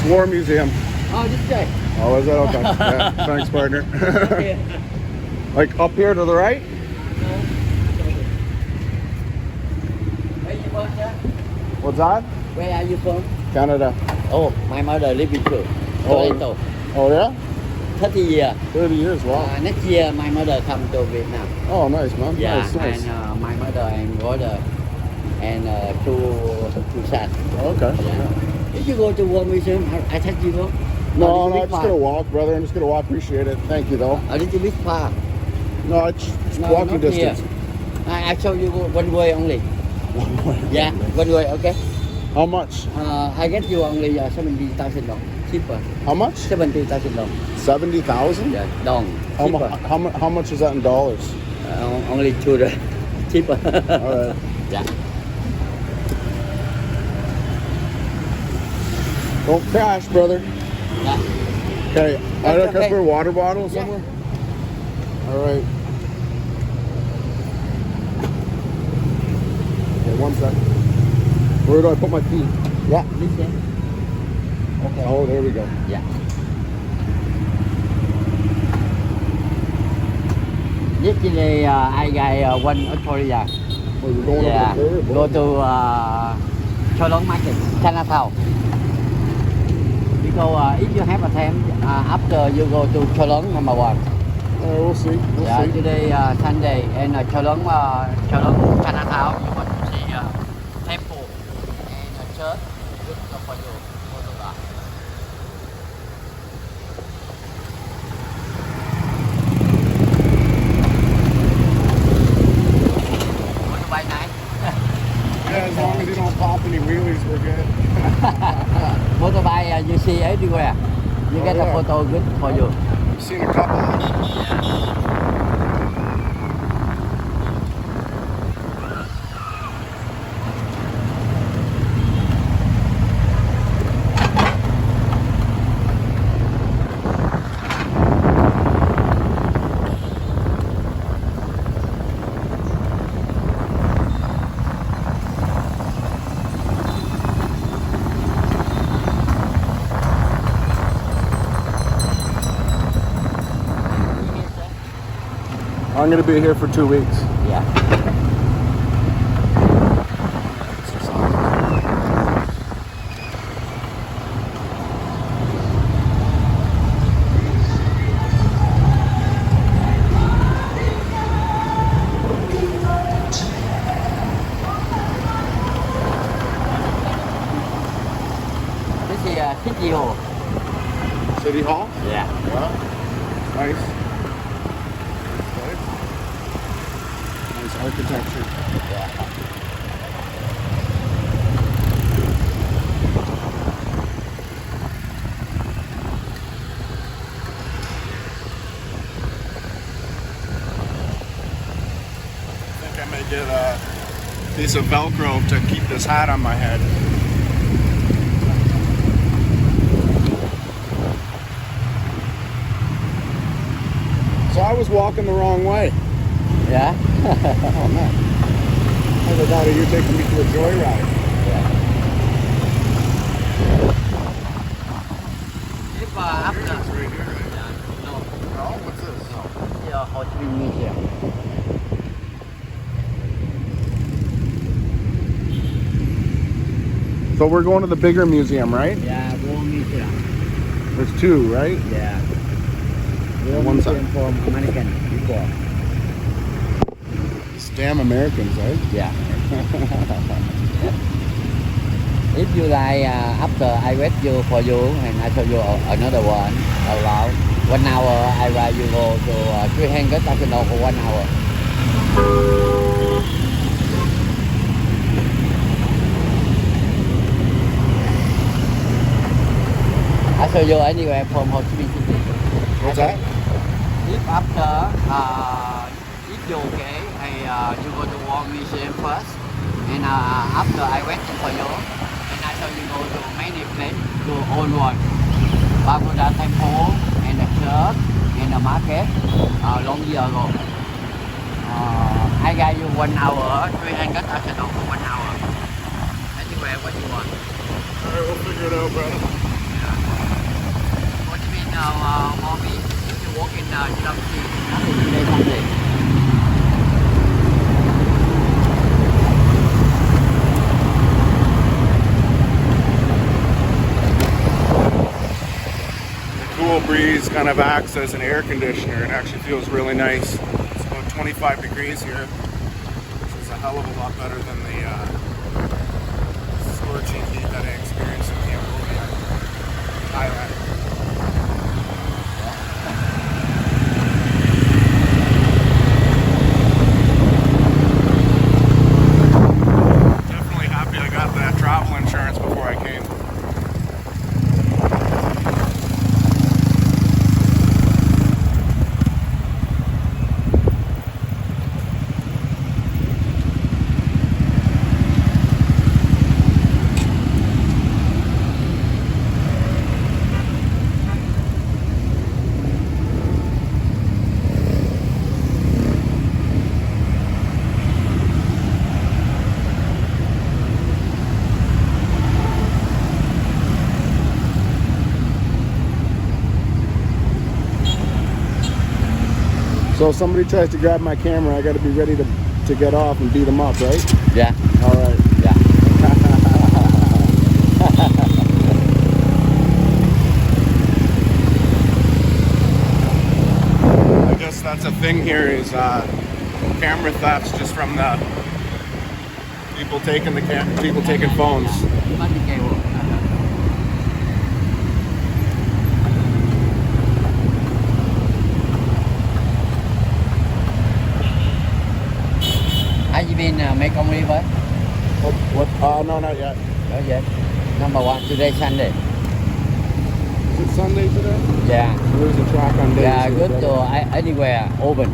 War Museum. Oh, this way. Oh, is that okay? Yeah, thanks, partner. Okay. Like up here to the right? Where you from, sir? What's that? Where are you from? Canada. Oh, my mother live in Toronto. Oh yeah? 30 years. 30 years, wow. Next year, my mother come to Vietnam. Oh, nice, man. Yeah, Nice. and my mother and brother and two sons. Okay. Yeah. If you go to War Museum, I take you go. No, I'm just gonna walk, brother. I'm just gonna walk. Appreciate it. Thank you, though. A little bit far. No, it's No, walking not here. distance. I show you one way only. One way. Yeah, one way, okay. How much? I get you only $70,000 cheaper. How much? $70,000. 70,000. Yeah, dong. Cheaper. How much is that in dollars? Only $2 cheaper. All right. Yeah. Don't crash, brother. Yeah. Okay. I That's got okay. for a water bottle Yeah. somewhere. All right. Okay, one second. Where do I put my feet? Yeah, this way. Okay. Oh, there we go. Yeah. Yesterday, I got one Australia. Oh, you're going Yeah, over there? go to Cholong Market, Chinatown. Because if you have a time, after you go to Cholong number one. We'll see. We'll Yeah, see. today Sunday and Cholong Chinatown. You want to see temple and church. Good for you. Go to that. Motorbike nice. Yeah, as long as you don't pop any wheelies, we're good. Motorbike you see everywhere. You Oh, get yeah. a photo good for you. I've seen a couple. I'm gonna be here for 2 weeks. Yeah. This is City Hall. City Hall? Yeah. Yeah. Nice. Nice architecture. Yeah. I think I may get a piece of Velcro to keep this hat on my head. So I was walking the wrong way. Yeah. Oh man. I was out of you taking me to a joyride. Yeah. If after It's right here, right? yeah, no, Oh, what's this? yeah, Ho Chi Minh Museum. So we're going to the bigger museum, right? Yeah, War Museum. There's two, right? Yeah. War One Museum side. from American before. These damn Americans, right? Yeah. If you like, after I wait you for you and I show you another one around 1 hour, I ride you go to $300,000 for 1 hour. I show you anywhere from Ho Chi Minh City. What's that? If after, if you okay, you go to War Museum first, and after I waiting for you, and I show you go to many places, to old one, Pagoda Temple, and the church, and the market, long year ago. I got you 1 hour, $300,000 for 1 hour. Anywhere what you want. Alright, we'll figure it out, brother. Yeah. you don't see nothing today Sunday. Cool breeze kind of acts as an air conditioner. It actually feels really nice. It's about 25 degrees here, which is a hell of a lot better than the scorching heat that I experienced in Cambodia, Thailand. Definitely happy I got that travel insurance before I came. So if somebody tries to grab my camera, I got to be ready to get off and beat them up, right? Yeah. All right. Yeah. I guess that's a thing here is camera thefts just from the people taking phones. Bắt đi kèo. Have you been Mekong River? What? No, not yet. Not yet. Number one, today Sunday. Is it Sunday today? Yeah. There's a track on days. Yeah, here, good brother. to anywhere open.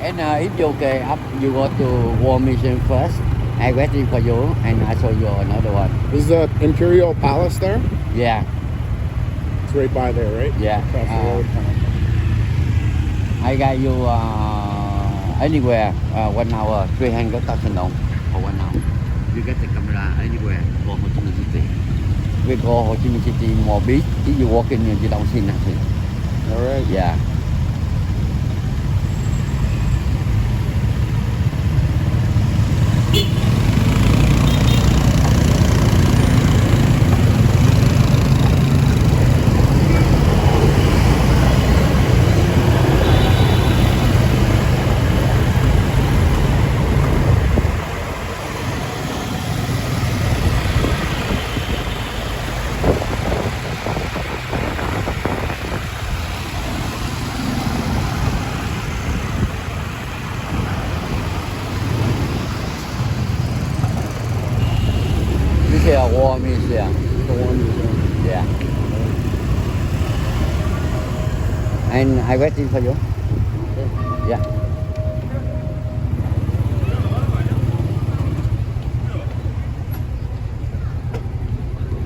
And if you okay, up you go to War Mission first. I waiting for you, and I show you another one. This is the Imperial Palace there. Yeah, It's right by there, right? yeah. Across the road. I got you anywhere 1 hour, 300,000 dong for 1 hour. You get the camera anywhere for Ho Chi Minh City. We go Ho Chi Minh City more beach. If you walk in, you don't see nothing. All right. Yeah. This is a war museum. The one museum. Yeah. And I waiting for you. Yeah.